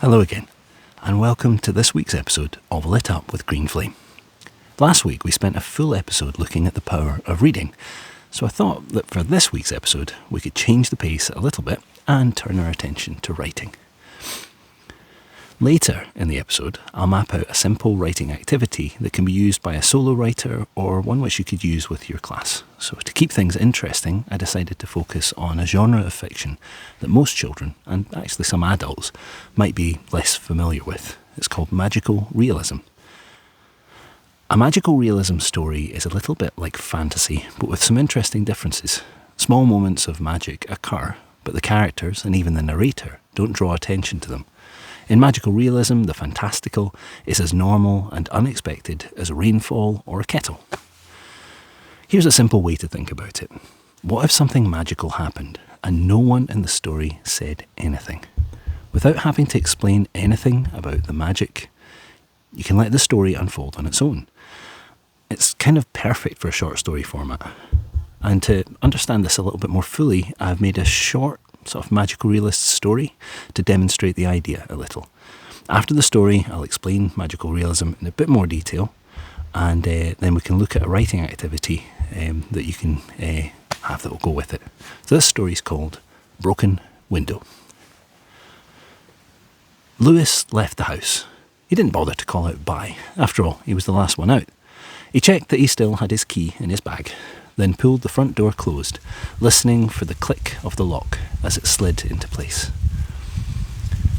Hello again, and welcome to this week's episode of Lit Up with GreenFlame. Last week we spent a full episode looking at the power of reading, so I thought that for this week's episode we could change the pace a little bit and turn our attention to writing. Later in the episode, I'll map out a simple writing activity that can be used by a solo writer or one which you could use with your class. So to keep things interesting, I decided to focus on a genre of fiction that most children, and actually some adults, might be less familiar with. It's called Magical Realism. A magical realism story is a little bit like fantasy, but with some interesting differences. Small moments of magic occur, but the characters, and even the narrator, don't draw attention to them. In Magical Realism, the fantastical is as normal and unexpected as rainfall or a kettle. Here's a simple way to think about it. What if something magical happened and no one in the story said anything? Without having to explain anything about the magic, you can let the story unfold on its own. It's kind of perfect for a short story format. And to understand this a little bit more fully, I've made a short sort of magical realist story to demonstrate the idea a little. After the story, I'll explain magical realism in a bit more detail, and then we can look at a writing activity that you can have that will go with it. So this story is called Broken Window. Lewis left the house. He didn't bother to call out bye. After all, he was the last one out. He checked that he still had his key in his bag, then pulled the front door closed, listening for the click of the lock as it slid into place.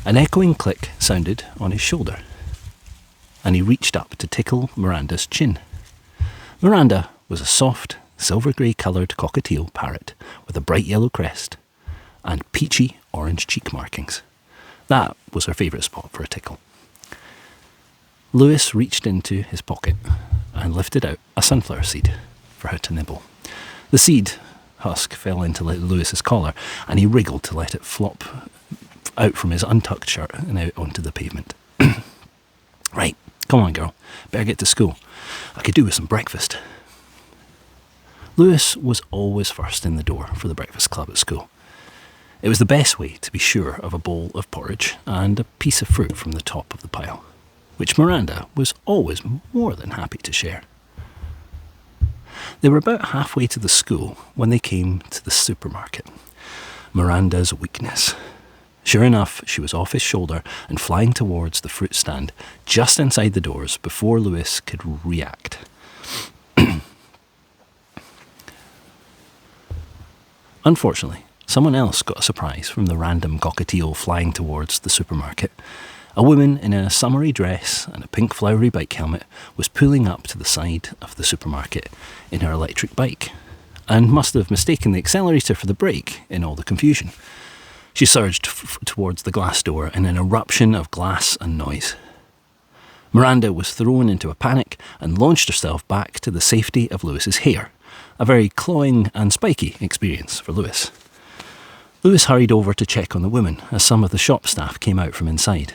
An echoing click sounded on his shoulder, and he reached up to tickle Miranda's chin. Miranda was a soft, silver-grey-coloured cockatiel parrot with a bright yellow crest and peachy orange cheek markings. That was her favourite spot for a tickle. Lewis reached into his pocket and lifted out a sunflower seed for her to nibble. The seed husk fell into Lewis's collar, and he wriggled to let it flop out from his untucked shirt and out onto the pavement. Right, come on girl, better get to school. I could do with some breakfast. Lewis was always first in the door for the breakfast club at school. It was the best way to be sure of a bowl of porridge and a piece of fruit from the top of the pile, which Miranda was always more than happy to share. They were about halfway to the school when they came to the supermarket. Miranda's weakness. Sure enough, she was off his shoulder and flying towards the fruit stand just inside the doors before Lewis could react. Unfortunately, someone else got a surprise from the random cockatiel flying towards the supermarket. A woman in a summery dress and a pink flowery bike helmet was pulling up to the side of the supermarket in her electric bike, and must have mistaken the accelerator for the brake in all the confusion. She surged towards the glass door in an eruption of glass and noise. Miranda was thrown into a panic and launched herself back to the safety of Lewis's hair, a very clawing and spiky experience for Lewis. Lewis hurried over to check on the woman as some of the shop staff came out from inside.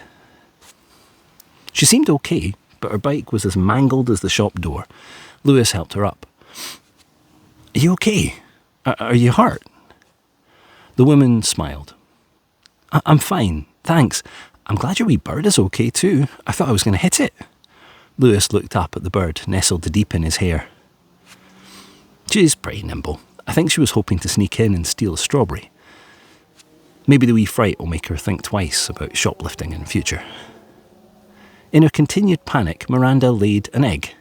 She seemed okay, but her bike was as mangled as the shop door. Lewis helped her up. Are you okay? Are you hurt? The woman smiled. I'm fine, thanks. I'm glad your wee bird is okay too. I thought I was going to hit it. Lewis looked up at the bird, nestled deep in his hair. She's pretty nimble. I think she was hoping to sneak in and steal a strawberry. Maybe the wee fright will make her think twice about shoplifting in future. In her continued panic, Miranda laid an egg.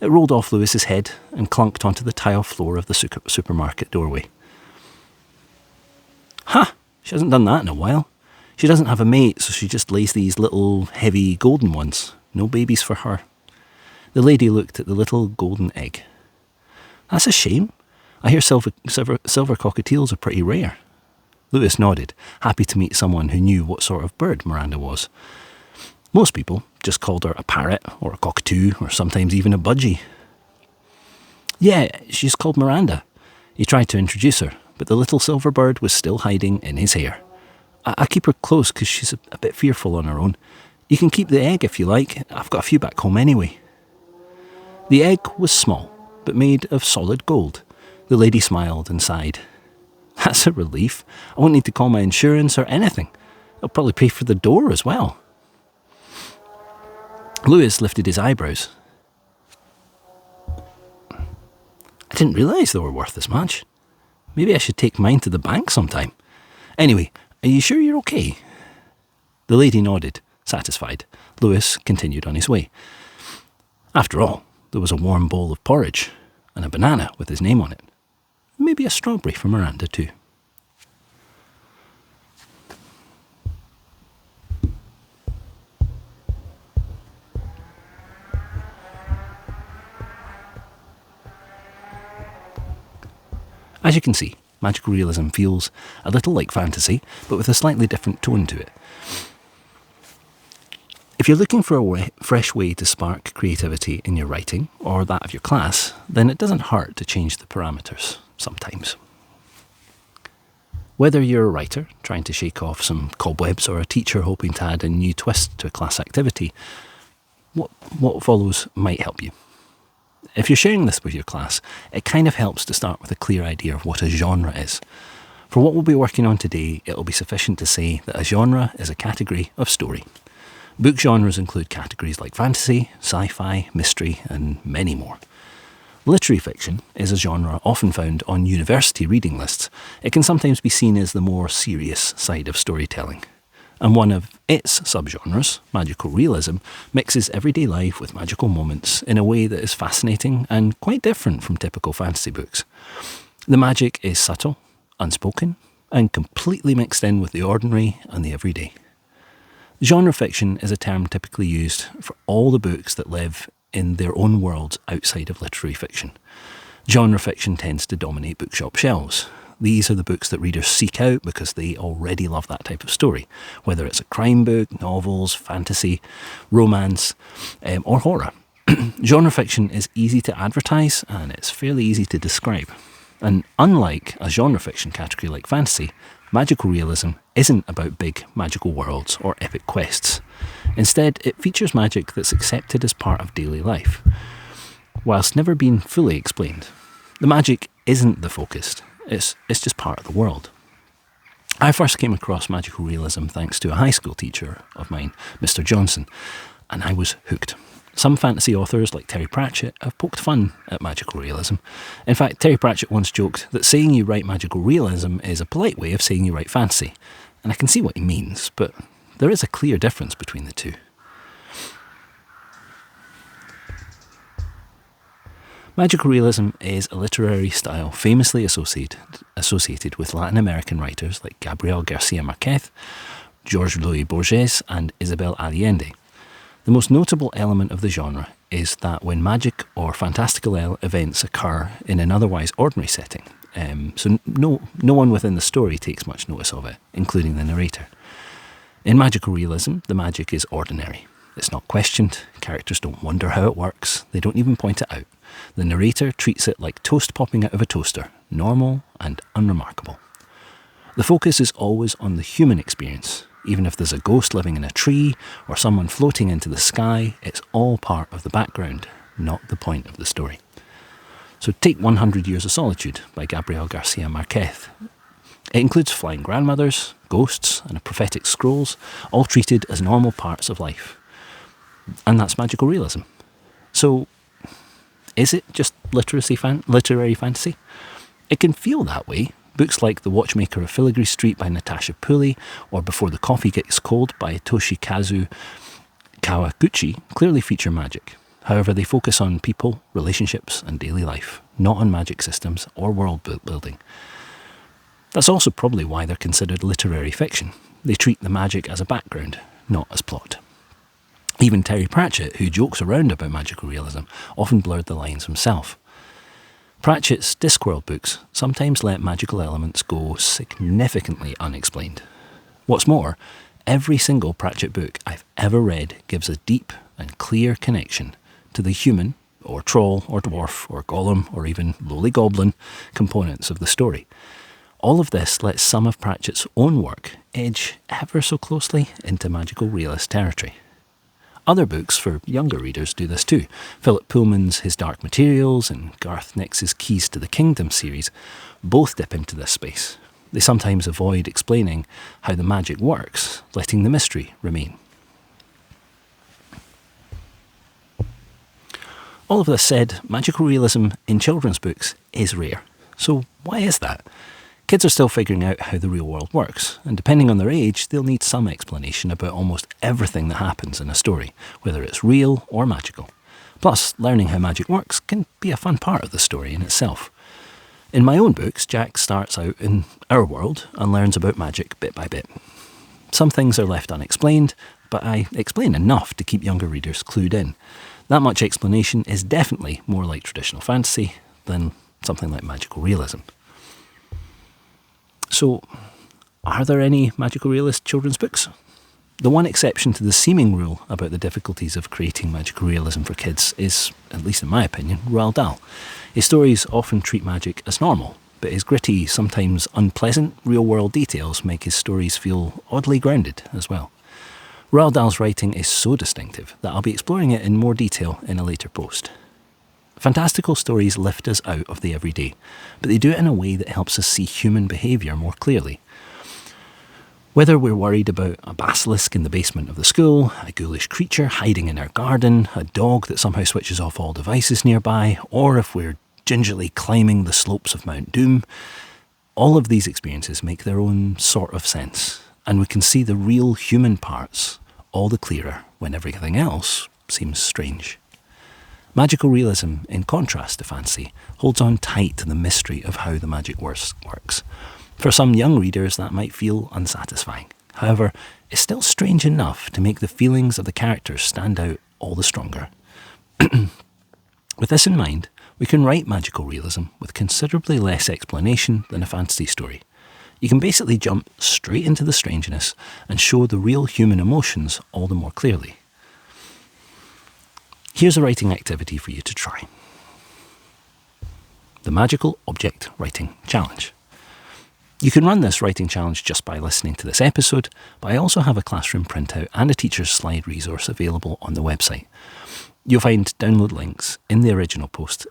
It rolled off Lewis's head and clunked onto the tile floor of the supermarket doorway. Ha! She hasn't done that in a while. She doesn't have a mate, so she just lays these little, heavy, golden ones. No babies for her. The lady looked at the little golden egg. That's a shame. I hear silver cockatiels are pretty rare. Lewis nodded, happy to meet someone who knew what sort of bird Miranda was. Most people just called her a parrot or a cockatoo or sometimes even a budgie. Yeah, she's called Miranda. He tried to introduce her, but the little silver bird was still hiding in his hair. I keep her close because she's a bit fearful on her own. You can keep the egg if you like. I've got a few back home anyway. The egg was small, but made of solid gold. The lady smiled and sighed. That's a relief. I won't need to call my insurance or anything. I'll probably pay for the door as well. Lewis lifted his eyebrows. I didn't realise they were worth this much. Maybe I should take mine to the bank sometime. Anyway, are you sure you're okay? The lady nodded, satisfied. Lewis continued on his way. After all, there was a warm bowl of porridge and a banana with his name on it. Maybe a strawberry for Miranda too. As you can see, magical realism feels a little like fantasy, but with a slightly different tone to it. If you're looking for a fresh way to spark creativity in your writing, or that of your class, then it doesn't hurt to change the parameters sometimes. Whether you're a writer trying to shake off some cobwebs or a teacher hoping to add a new twist to a class activity, what follows might help you. If you're sharing this with your class, it kind of helps to start with a clear idea of what a genre is. For what we'll be working on today, it'll be sufficient to say that a genre is a category of story. Book genres include categories like fantasy, sci-fi, mystery, and many more. Literary fiction is a genre often found on university reading lists. It can sometimes be seen as the more serious side of storytelling. And one of its subgenres, magical realism, mixes everyday life with magical moments in a way that is fascinating and quite different from typical fantasy books. The magic is subtle, unspoken, and completely mixed in with the ordinary and the everyday. Genre fiction is a term typically used for all the books that live in their own worlds outside of literary fiction. Genre fiction tends to dominate bookshop shelves. These are the books that readers seek out because they already love that type of story, whether it's a crime book, novels, fantasy, romance, or horror. Genre fiction is easy to advertise and it's fairly easy to describe. And unlike a genre fiction category like fantasy, magical realism isn't about big magical worlds or epic quests. Instead, it features magic that's accepted as part of daily life, whilst never being fully explained. The magic isn't the focus. It's just part of the world. I first came across magical realism thanks to a high school teacher of mine, Mr. Johnson, and I was hooked. Some fantasy authors like Terry Pratchett have poked fun at magical realism. In fact, Terry Pratchett once joked that saying you write magical realism is a polite way of saying you write fantasy. And I can see what he means, but there is a clear difference between the two. Magical realism is a literary style famously associated with Latin American writers like Gabriel Garcia Marquez, Jorge Luis Borges, and Isabel Allende. The most notable element of the genre is that when magic or fantastical events occur in an otherwise ordinary setting, so no one within the story takes much notice of it, including the narrator. In magical realism, the magic is ordinary. It's not questioned, characters don't wonder how it works, they don't even point it out. The narrator treats it like toast popping out of a toaster, normal and unremarkable. The focus is always on the human experience. Even if there's a ghost living in a tree or someone floating into the sky, it's all part of the background, not the point of the story. So take 100 Years of Solitude by Gabriel Garcia Marquez. It includes flying grandmothers, ghosts, and prophetic scrolls, all treated as normal parts of life. And that's magical realism. So, is it just literary fantasy? It can feel that way. Books like The Watchmaker of Filigree Street by Natasha Pulley or Before the Coffee Gets Cold by Toshikazu Kawaguchi clearly feature magic. However, they focus on people, relationships, and daily life, not on magic systems or world building. That's also probably why they're considered literary fiction. They treat the magic as a background, not as plot. Even Terry Pratchett, who jokes around about magical realism, often blurred the lines himself. Pratchett's Discworld books sometimes let magical elements go significantly unexplained. What's more, every single Pratchett book I've ever read gives a deep and clear connection to the human, or troll, or dwarf, or golem, or even lowly goblin components of the story. All of this lets some of Pratchett's own work edge ever so closely into magical realist territory. Other books for younger readers do this too. Philip Pullman's His Dark Materials and Garth Nix's Keys to the Kingdom series both dip into this space. They sometimes avoid explaining how the magic works, letting the mystery remain. All of this said, magical realism in children's books is rare. So why is that? Kids are still figuring out how the real world works, and depending on their age, they'll need some explanation about almost everything that happens in a story, whether it's real or magical. Plus, learning how magic works can be a fun part of the story in itself. In my own books, Jack starts out in our world and learns about magic bit by bit. Some things are left unexplained, but I explain enough to keep younger readers clued in. That much explanation is definitely more like traditional fantasy than something like magical realism. So, are there any magical realist children's books? The one exception to the seeming rule about the difficulties of creating magical realism for kids is, at least in my opinion, Roald Dahl. His stories often treat magic as normal, but his gritty, sometimes unpleasant, real-world details make his stories feel oddly grounded as well. Roald Dahl's writing is so distinctive that I'll be exploring it in more detail in a later post. Fantastical stories lift us out of the everyday, but they do it in a way that helps us see human behaviour more clearly. Whether we're worried about a basilisk in the basement of the school, a ghoulish creature hiding in our garden, a dog that somehow switches off all devices nearby, or if we're gingerly climbing the slopes of Mount Doom, all of these experiences make their own sort of sense, and we can see the real human parts all the clearer when everything else seems strange. Magical realism, in contrast to fantasy, holds on tight to the mystery of how the magic works. For some young readers, that might feel unsatisfying. However, it's still strange enough to make the feelings of the characters stand out all the stronger. With this in mind, we can write magical realism with considerably less explanation than a fantasy story. You can basically jump straight into the strangeness and show the real human emotions all the more clearly. Here's a writing activity for you to try. The Magical Object Writing Challenge. You can run this writing challenge just by listening to this episode, but I also have a classroom printout and a teacher's slide resource available on the website. You'll find download links in the original post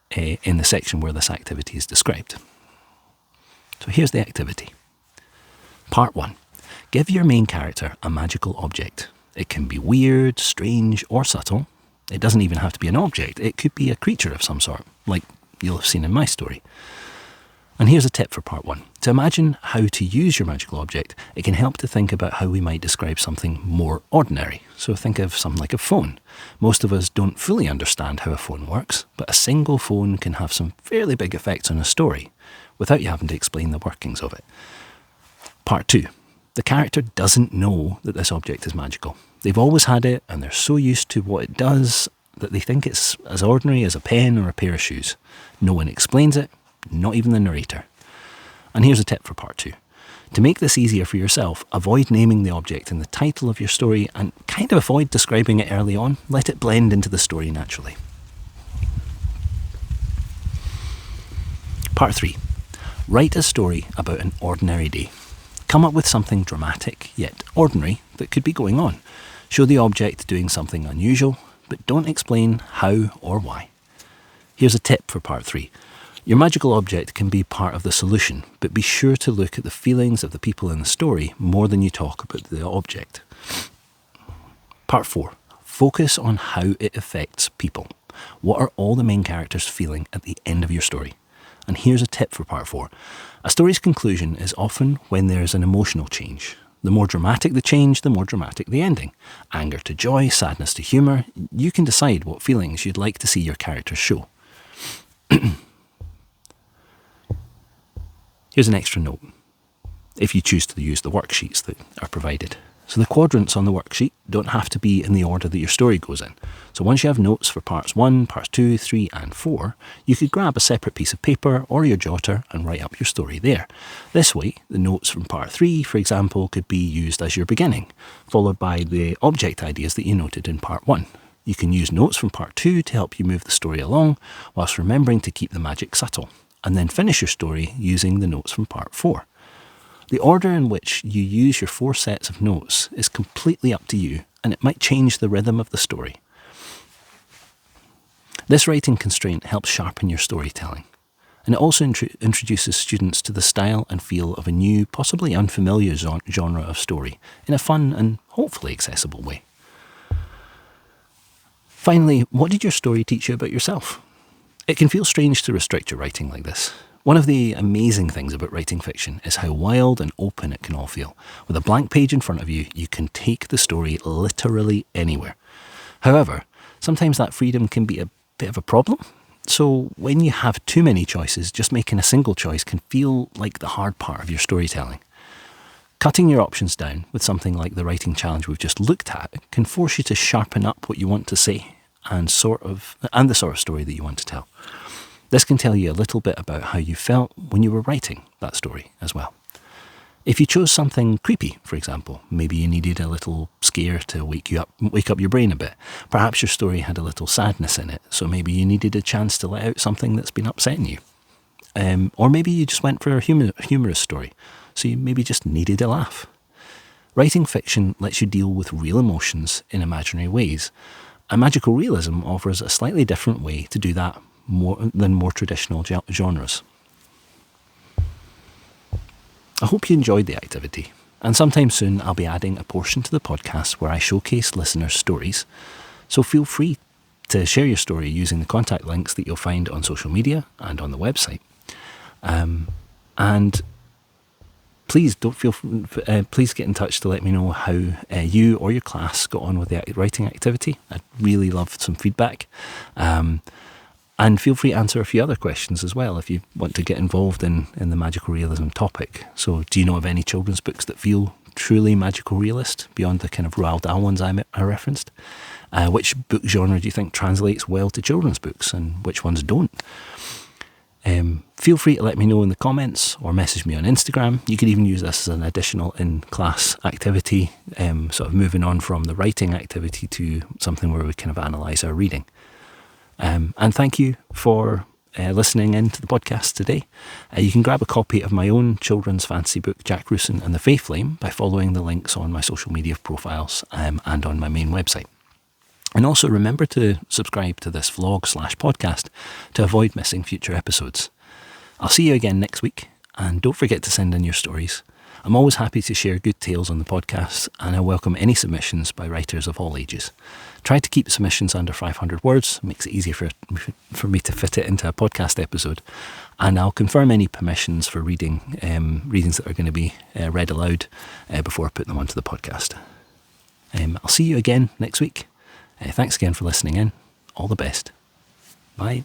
in the section where this activity is described. So here's the activity. Part 1. Give your main character a magical object. It can be weird, strange, or subtle. It doesn't even have to be an object. It could be a creature of some sort, like you'll have seen in my story. And here's a tip for part 1. To imagine how to use your magical object, it can help to think about how we might describe something more ordinary. So think of something like a phone. Most of us don't fully understand how a phone works, but a single phone can have some fairly big effects on a story, without you having to explain the workings of it. Part 2. The character doesn't know that this object is magical. They've always had it, and they're so used to what it does that they think it's as ordinary as a pen or a pair of shoes. No one explains it, not even the narrator. And here's a tip for part 2. To make this easier for yourself, avoid naming the object in the title of your story and kind of avoid describing it early on. Let it blend into the story naturally. Part 3. Write a story about an ordinary day. Come up with something dramatic yet ordinary that could be going on. Show the object doing something unusual, but don't explain how or why. Here's a tip for part 3. Your magical object can be part of the solution, but be sure to look at the feelings of the people in the story more than you talk about the object. Part 4. Focus on how it affects people. What are all the main characters feeling at the end of your story? And here's a tip for part 4. A story's conclusion is often when there's an emotional change. The more dramatic the change, the more dramatic the ending. Anger to joy, sadness to humour. You can decide what feelings you'd like to see your characters show. Here's an extra note, if you choose to use the worksheets that are provided. So the quadrants on the worksheet don't have to be in the order that your story goes in. So once you have notes for parts 1, parts 2, 3 and 4, you could grab a separate piece of paper or your jotter and write up your story there. This way, the notes from part 3, for example, could be used as your beginning, followed by the object ideas that you noted in part 1. You can use notes from part 2 to help you move the story along, whilst remembering to keep the magic subtle, and then finish your story using the notes from part 4. The order in which you use your 4 sets of notes is completely up to you, and it might change the rhythm of the story. This writing constraint helps sharpen your storytelling, and it also introduces students to the style and feel of a new, possibly unfamiliar genre of story in a fun and hopefully accessible way. Finally, what did your story teach you about yourself? It can feel strange to restrict your writing like this. One of the amazing things about writing fiction is how wild and open it can all feel. With a blank page in front of you, you can take the story literally anywhere. However, sometimes that freedom can be a bit of a problem. So when you have too many choices, just making a single choice can feel like the hard part of your storytelling. Cutting your options down with something like the writing challenge we've just looked at can force you to sharpen up what you want to say and the sort of story that you want to tell. This can tell you a little bit about how you felt when you were writing that story as well. If you chose something creepy, for example, maybe you needed a little scare to wake up your brain a bit. Perhaps your story had a little sadness in it, so maybe you needed a chance to let out something that's been upsetting you. Or maybe you just went for a humorous story, so you maybe just needed a laugh. Writing fiction lets you deal with real emotions in imaginary ways, and magical realism offers a slightly different way to do that than more traditional genres. I hope you enjoyed the activity, and sometime soon I'll be adding a portion to the podcast where I showcase listeners' stories, so feel free to share your story using the contact links that you'll find on social media and on the website. And please please get in touch to let me know how you or your class got on with the writing activity. I'd really love some feedback. And feel free to answer a few other questions as well if you want to get involved in the magical realism topic. So do you know of any children's books that feel truly magical realist beyond the kind of Roald Dahl ones I referenced? Which book genre do you think translates well to children's books and which ones don't? Feel free to let me know in the comments or message me on Instagram. You could even use this as an additional in-class activity, sort of moving on from the writing activity to something where we kind of analyse our reading. And thank you for listening in to the podcast today. You can grab a copy of my own children's fantasy book, Jack Rooson and the Fae Flame, by following the links on my social media profiles and on my main website. And also remember to subscribe to this vlog/podcast to avoid missing future episodes. I'll see you again next week, and don't forget to send in your stories. I'm always happy to share good tales on the podcast, and I welcome any submissions by writers of all ages. Try to keep submissions under 500 words, makes it easier for me to fit it into a podcast episode, and I'll confirm any permissions for readings that are going to be read aloud before I put them onto the podcast. I'll see you again next week. Thanks again for listening in. All the best. Bye.